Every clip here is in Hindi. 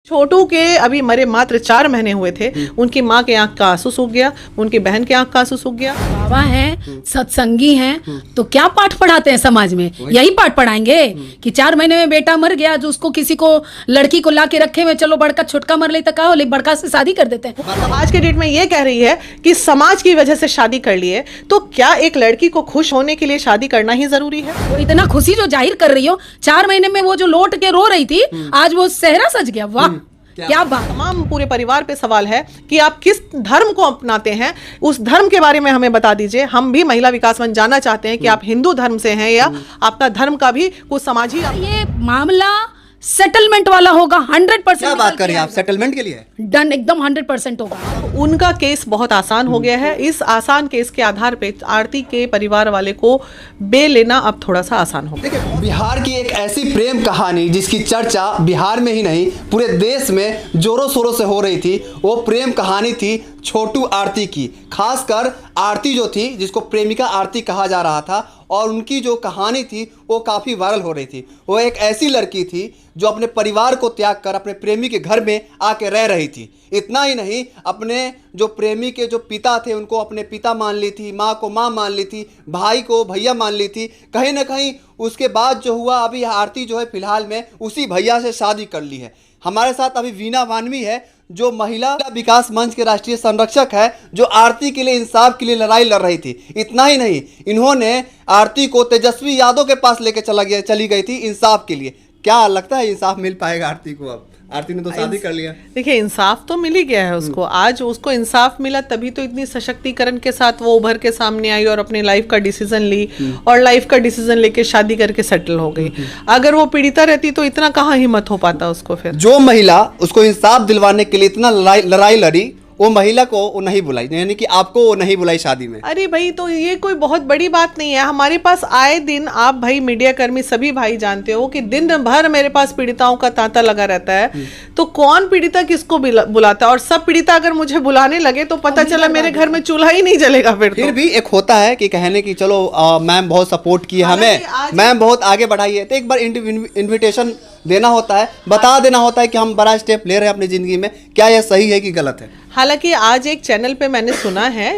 छोटू के अभी मरे मात्र 4 महीने हुए थे, उनकी माँ के आंख का आंसू सूख गया, उनकी बहन के आंख का आंसू सूख गया। बाबा हैं, सत्संगी हैं, तो क्या पाठ पढ़ाते हैं समाज में? यही पाठ पढ़ाएंगे कि 4 महीने में बेटा मर गया, जो उसको किसी को लड़की को ला के रखे हुए, चलो बड़का छुटका मर ले तो ले बड़का से शादी कर देते हैं। आज के डेट में ये कह रही है कि समाज की वजह से शादी कर लिए, तो क्या एक लड़की को खुश होने के लिए शादी करना ही जरूरी है? वो इतना खुशी जो जाहिर कर रही हो, 4 महीने में वो जो लौट के रो रही थी, आज वो सेहरा सज गया। वाह क्या बात। तमाम पूरे परिवार पे सवाल है कि आप किस धर्म को अपनाते हैं, उस धर्म के बारे में हमें बता दीजिए। हम भी महिला विकास मंच जानना चाहते हैं कि आप हिंदू धर्म से हैं या आपका धर्म का भी कुछ समाज ही। ये मामला सेटलमेंट वाला होगा 100%। क्या बात कर रही हैं आप? सेटलमेंट के लिए डन एकदम 100% होगा। उनका केस बहुत आसान हो गया है। इस आसान केस के आधार पे आरती के परिवार वाले को बेल लेना अब थोड़ा सा आसान हो गया। देखिए, बिहार की एक ऐसी प्रेम कहानी जिसकी चर्चा बिहार में ही नहीं पूरे देश में जोरों शोरों से हो रही थी, वो प्रेम कहानी थी छोटू आरती की। खासकर आरती जो थी, जिसको प्रेमिका आरती कहा जा रहा था, और उनकी जो कहानी थी वो काफ़ी वायरल हो रही थी। वो एक ऐसी लड़की थी जो अपने परिवार को त्याग कर अपने प्रेमी के घर में आके रह रही थी। इतना ही नहीं, अपने जो प्रेमी के जो पिता थे उनको अपने पिता मान ली थी, माँ को माँ मान ली थी, भाई को भैया मान ली थी। कहीं ना कहीं उसके बाद जो हुआ, अभी आरती जो है फिलहाल में उसी भैया से शादी कर ली है। हमारे साथ अभी वीना मानवी है, जो महिला विकास मंच के राष्ट्रीय संरक्षक है, जो आरती के लिए, इंसाफ के लिए लड़ाई लड़ रही थी। इतना ही नहीं, इन्होंने आरती को तेजस्वी यादव के पास लेके चली गई थी इंसाफ के लिए। क्या लगता है इंसाफ मिल पाएगा आरती को? अब आरती ने तो शादी कर लिया। देखिए, इंसाफ तो मिल ही गया है उसको। आज उसको इंसाफ मिला, तभी तो इतनी सशक्तिकरण के साथ वो उभर के सामने आई और अपनी लाइफ का डिसीजन ली, और लाइफ का डिसीजन लेके शादी करके सेटल हो गई। अगर वो पीड़िता रहती तो इतना कहाँ हिम्मत हो पाता उसको। फिर जो महिला उसको इंसाफ दिलवाने के लिए इतना लड़ाई लड़ी, वो महिला को वो नहीं बुलाई, यानी कि आपको वो नहीं बुलाई शादी में। अरे भाई, तो ये कोई बहुत बड़ी बात नहीं है। हमारे पास आए दिन, आप भाई मीडिया कर्मी सभी भाई जानते हो कि दिन भर मेरे पास पीड़िताओं का तांता लगा रहता है। तो कौन पीड़िता किसको बुलाता है? और सब पीड़िता अगर मुझे बुलाने लगे तो पता चला मेरे घर में चूल्हा ही नहीं जलेगा। फिर भी एक होता है कि कहने की चलो मैम बहुत सपोर्ट की है हमें, मैम बहुत आगे बढ़ाई है, तो एक बार इन्विटेशन देना होता है, बता देना होता है कि हम बड़ा स्टेप ले रहे हैं अपनी जिंदगी में। क्या यह सही है कि गलत है? हालांकि आज एक चैनल पे मैंने सुना है,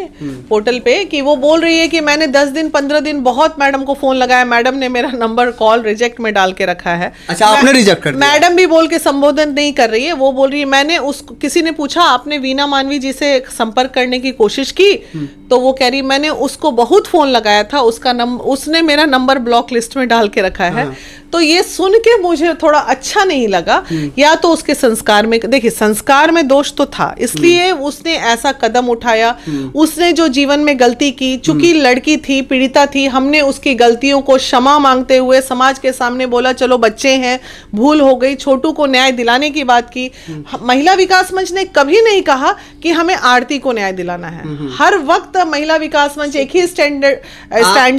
पोर्टल पे, कि वो बोल रही है कि मैंने 10 दिन 15 दिन बहुत मैडम को फोन लगाया, मैडम ने मेरा नंबर कॉल रिजेक्ट में डाल के रखा है। अच्छा, आपने रिजेक्ट कर दिया? मैडम भी बोल के संबोधन नहीं कर रही है। वो बोल रही है, मैंने किसी ने पूछा आपने वीना मानवी जी से संपर्क करने की कोशिश की? तो वो कह रही मैंने उसको बहुत फोन लगाया था, उसने मेरा नंबर ब्लॉक लिस्ट में डाल के रखा है। तो ये सुन के मुझे थोड़ा अच्छा नहीं लगा। या तो उसके संस्कार में, देखिए संस्कार में दोष तो था, इसलिए उसने ऐसा कदम उठाया। उसने जो जीवन में गलती की, चूंकि लड़की थी, पीड़िता थी, हमने उसकी गलतियों को क्षमा मांगते हुए समाज के सामने बोला चलो बच्चे हैं, भूल हो गई, छोटू को न्याय दिलाने की बात की। महिला विकास मंच ने कभी नहीं कहा कि हमें आरती को न्याय दिलाना है। हर वक्त महिला विकास मंच एक ही स्टैंड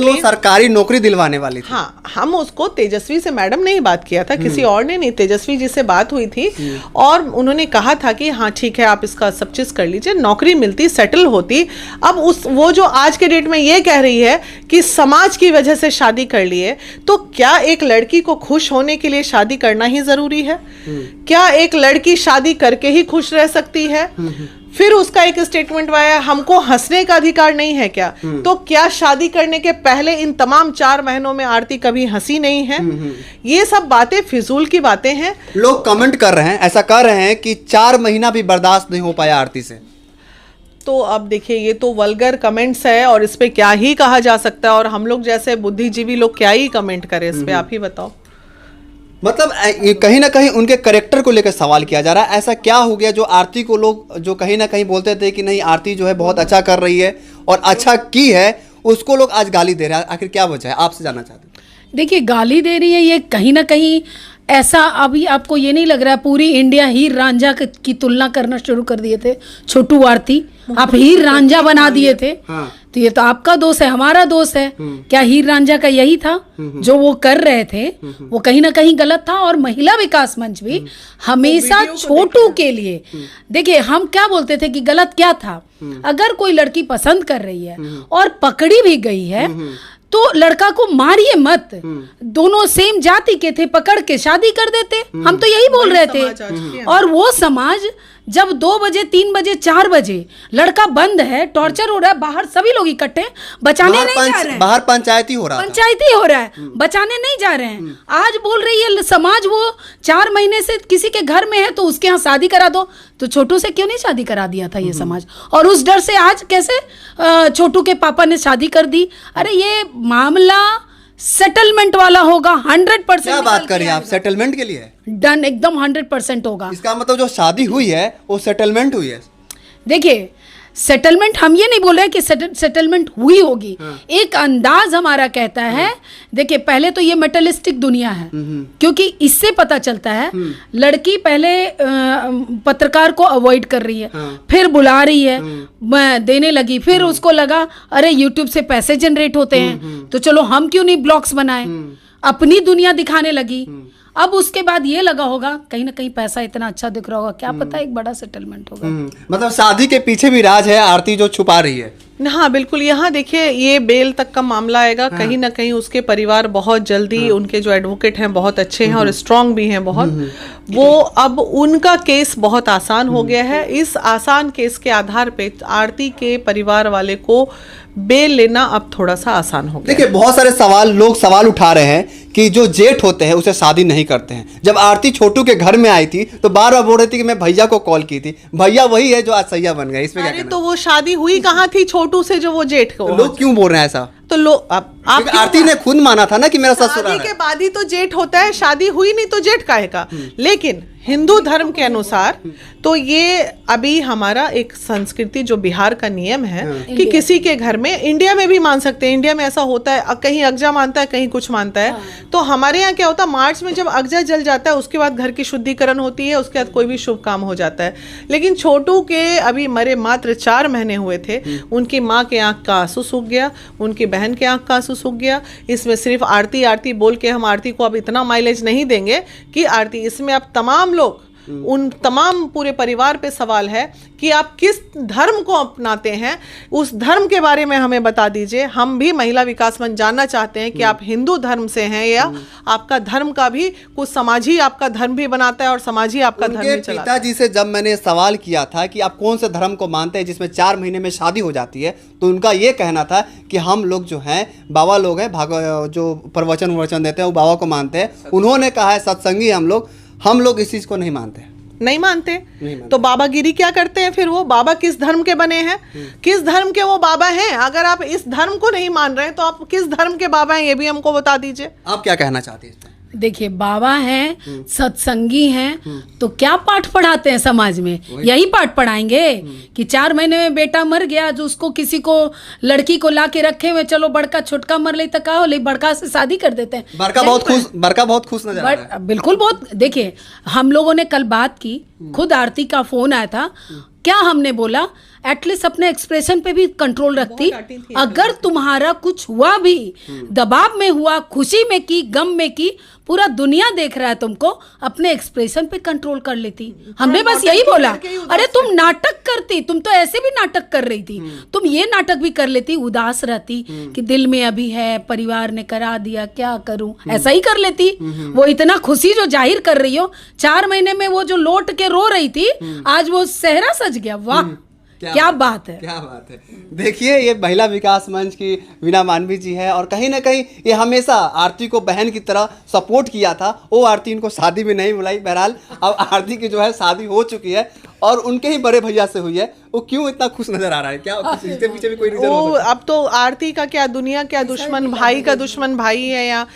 ली। सरकारी नौकरी दिलवाने वाली थी। हाँ, हम उसको तेजस्वी से मैडम ने ही बात किया था, किसी और ने नहीं। तेजस्वी जी से बात हुई थी और उन्होंने कहा था कि हाँ ठीक है, आप इसका सब चीज कर लीजिए, नौकरी मिलती, सेटल होती। अब वो जो आज के डेट में ये कह रही है कि समाज की वजह से शादी कर लिए, तो क्या एक लड़की को खुश होने के लिए शादी करना ही जरूरी है? क्या एक लड़की शादी करके ही खुश रह सकती है? फिर उसका एक स्टेटमेंट आया, हमको हंसने का अधिकार नहीं है क्या? तो क्या शादी करने के पहले इन तमाम 4 महीनों में आरती कभी हंसी नहीं है? ये सब बातें फिजूल की बातें हैं। लोग कमेंट कर रहे हैं, ऐसा कर रहे हैं कि 4 महीना भी बर्दाश्त नहीं हो पाया आरती से। तो अब देखिए, ये तो वल्गर कमेंट्स है और इस पे क्या ही कहा जा सकता है, और हम लोग जैसे बुद्धिजीवी लोग क्या ही कमेंट करें इस पे? आप ही बताओ। मतलब कहीं ना कहीं उनके कैरेक्टर को लेकर सवाल किया जा रहा है। ऐसा क्या हो गया जो आरती को लोग जो कहीं ना कहीं बोलते थे कि नहीं आरती जो है बहुत अच्छा कर रही है और अच्छा की है, उसको लोग आज गाली दे रहे हैं? आखिर क्या वजह है, आपसे जानना चाहते हैं। देखिए, गाली दे रही है ये कहीं ना कहीं ऐसा, अभी आपको ये नहीं लग रहा है पूरी इंडिया हीर रांझा की तुलना करना शुरू कर दिए थे? छोटू आरती आप हीर रांझा बना दिए थे। तो ये तो आपका दोष है, हमारा दोष है क्या? हीर रांझा का यही था जो वो कर रहे थे, वो कहीं ना कहीं गलत था। और महिला विकास मंच भी हमेशा छोटू के लिए, देखिए हम क्या बोलते थे कि गलत क्या था? अगर कोई लड़की पसंद कर रही है और पकड़ी भी गई है तो लड़का को मारिए मत, दोनों सेम जाति के थे, पकड़ के शादी कर देते। हम तो यही बोल रहे थे। और वो समाज जब 2 बजे 3 बजे 4 बजे लड़का बंद है, टॉर्चर हो रहा है, बाहर सभी लोग इकट्ठे, बचाने नहीं जा रहे हैं, बाहर पंचायती हो रहा है, बचाने नहीं जा रहे हैं। आज बोल रही है समाज वो 4 महीने से किसी के घर में है तो उसके यहाँ शादी करा दो। तो छोटू से क्यों नहीं शादी करा दिया था ये समाज? और उस डर से आज कैसे छोटू के पापा ने शादी कर दी? अरे ये मामला सेटलमेंट वाला होगा 100%। क्या बात करें आप, सेटलमेंट के लिए डन, एकदम 100% होगा। इसका मतलब जो शादी हुई है वो सेटलमेंट हुई है। देखिए सेटलमेंट, हम ये नहीं बोल रहे कि सेटलमेंट हुई होगी। एक अंदाज हमारा कहता है। देखिए पहले तो ये मेटलिस्टिक दुनिया है, क्योंकि इससे पता चलता है लड़की पहले पत्रकार को अवॉइड कर रही है, फिर बुला रही है, देने लगी, फिर उसको लगा अरे यूट्यूब से पैसे जनरेट होते हैं तो चलो हम क्यों नहीं ब्लॉग्स बनाए, अपनी दुनिया दिखाने लगी। अब उसके बाद ये लगा होगा कहीं ना कहीं पैसा इतना अच्छा दिख रहा होगा, क्या पता एक बड़ा सेटलमेंट होगा। मतलब शादी के पीछे भी राज है आरती जो छुपा रही है। हाँ बिल्कुल, यहाँ देखिए ये बेल तक का मामला आएगा। कहीं ना कहीं उसके परिवार बहुत जल्दी, उनके जो एडवोकेट हैं बहुत अच्छे हैं और स्ट्रांग भी हैं बहुत, वो अब उनका केस बहुत आसान हो गया है। इस आसान केस के आधार पे आरती के परिवार वाले को बेल लेना अब थोड़ा सा आसान हो गया। देखिए बहुत सारे लोग सवाल उठा रहे हैं कि जो जेठ होते हैं उसे शादी नहीं करते हैं। जब आरती छोटू के घर में आई थी तो बार बार बोल रही थी कि मैं भैया को कॉल की थी, भैया वही है जो आज सैया बन गए। इसमें अरे तो वो शादी हुई कहाँ थी छोटू से जो वो जेठ को? लोग क्यों बोल रहे हैं ऐसा? तो लोग आप आरती ने खुद माना था ना कि मेरा ससुर शादी के बाद ही तो जेठ होता है, शादी हुई नहीं तो जेठ काहे का। लेकिन हिंदू धर्म के अनुसार तो ये अभी हमारा एक संस्कृति जो बिहार का नियम है कि किसी के घर में, इंडिया में भी मान सकते हैं, इंडिया में ऐसा होता है, कहीं अगजा मानता है कहीं कुछ मानता है। तो हमारे यहाँ क्या होता है, मार्च में जब अगजा जल जाता है उसके बाद घर की शुद्धिकरण होती है, उसके बाद कोई भी शुभ काम हो जाता है। लेकिन छोटू के अभी मरे मात्र 4 महीने हुए थे, उनकी माँ के आंख का आंसू सूख गया, उनकी बहन के आंख का आंसू सूख गया। इसमें सिर्फ आरती आरती बोल के हम आरती को अब इतना माइलेज नहीं देंगे कि आरती, इसमें अब तमाम लोग, उन तमाम पूरे परिवार पे सवाल है कि आप किस धर्म को अपनाते हैं, उस धर्म के बारे में हमें बता दीजिए। हम भी महिला विकास मंच जानना चाहते हैं कि आप हिंदू धर्म से हैं या आपका धर्म का भी कुछ समाज ही आपका धर्म भी बनाता है और समाज ही आपका धर्म भी चलाता है। पिताजी से जब मैंने सवाल किया था कि आप कौन से धर्म को मानते हैं जिसमें 4 महीने में शादी हो जाती है, तो उनका ये कहना था कि हम लोग जो हैं बाबा लोग हैं, जो प्रवचन देते हैं वो बाबा को मानते हैं। उन्होंने कहा है सत्संगी हम लोग इस चीज को नहीं मानते। नहीं मानते तो बाबागिरी क्या करते हैं फिर? वो बाबा किस धर्म के बने हैं, किस धर्म के वो बाबा हैं? अगर आप इस धर्म को नहीं मान रहे हैं तो आप किस धर्म के बाबा हैं ये भी हमको बता दीजिए। आप क्या कहना चाहते हैं? देखिए बाबा हैं, सत्संगी हैं, तो क्या पाठ पढ़ाते हैं समाज में? यही पाठ पढ़ाएंगे कि 4 महीने में बेटा मर गया, जो उसको किसी को लड़की को ला के रखे हुए, चलो बड़का छोटका मर ले तो का हो ले, बड़का से शादी कर देते हैं। बड़का बहुत खुश नजर आ रहा है। बिल्कुल बहुत। देखिए हम लोगों ने कल बात की, खुद आरती का फोन आया था, क्या हमने बोला एटलीस्ट अपने एक्सप्रेशन पे भी कंट्रोल रखती। अगर तुम्हारा कुछ हुआ भी, दबाव में हुआ, खुशी में की, गम में की, पूरा दुनिया देख रहा है तुमको, अपने एक्सप्रेशन पे कंट्रोल कर लेती। हमने बस यही बोला, अरे तुम नाटक करती, तुम तो ऐसे भी नाटक कर रही थी, तुम ये नाटक भी कर लेती, उदास रहती कि दिल में अभी है, परिवार ने करा दिया, क्या करूं, ऐसा ही कर लेती। वो इतना खुशी जो जाहिर कर रही हो, 4 महीने में वो जो लौट के रो रही थी, आज वो सेहरा सज गया। वाह क्या बात है, क्या बात है। देखिए ये महिला विकास मंच की वीना मानवी जी है और कहीं ना कहीं ये हमेशा आरती को बहन की तरह सपोर्ट किया था। वो आरती इनको शादी में नहीं बुलाई। बहरहाल अब आरती की जो है शादी हो चुकी है और उनके ही बड़े भैया से हुई है। वो क्यों इतना खुश नजर आ रहा है? क्या इसके पीछे भी कोई रीजन हो सकता है? अब तो आरती का क्या, दुनिया क्या दुश्मन, भाई का दुश्मन भाई है या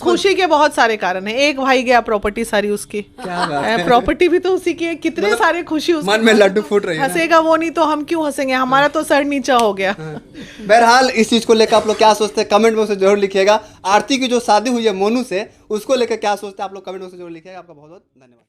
खुशी के बहुत सारे कारण है। एक भाई गया, प्रॉपर्टी सारी उसकी, प्रॉपर्टी भी तो उसी की है, कितने सारे खुशी उसकी, मन में लड्डू फूट रहे हैं। हंसेगा वो नहीं तो हम क्यों हंसेंगे, हमारा तो सर नीचा हो गया। बहरहाल इस चीज को लेकर आप लोग क्या सोचते हैं कमेंट बॉक्स में जरूर लिखिएगा। आरती की जो शादी हुई है मोनू से, उसको लेकर क्या सोचते हैं आप लोग कमेंट बॉक्स में जरूर लिखिएगा। आपका बहुत बहुत धन्यवाद।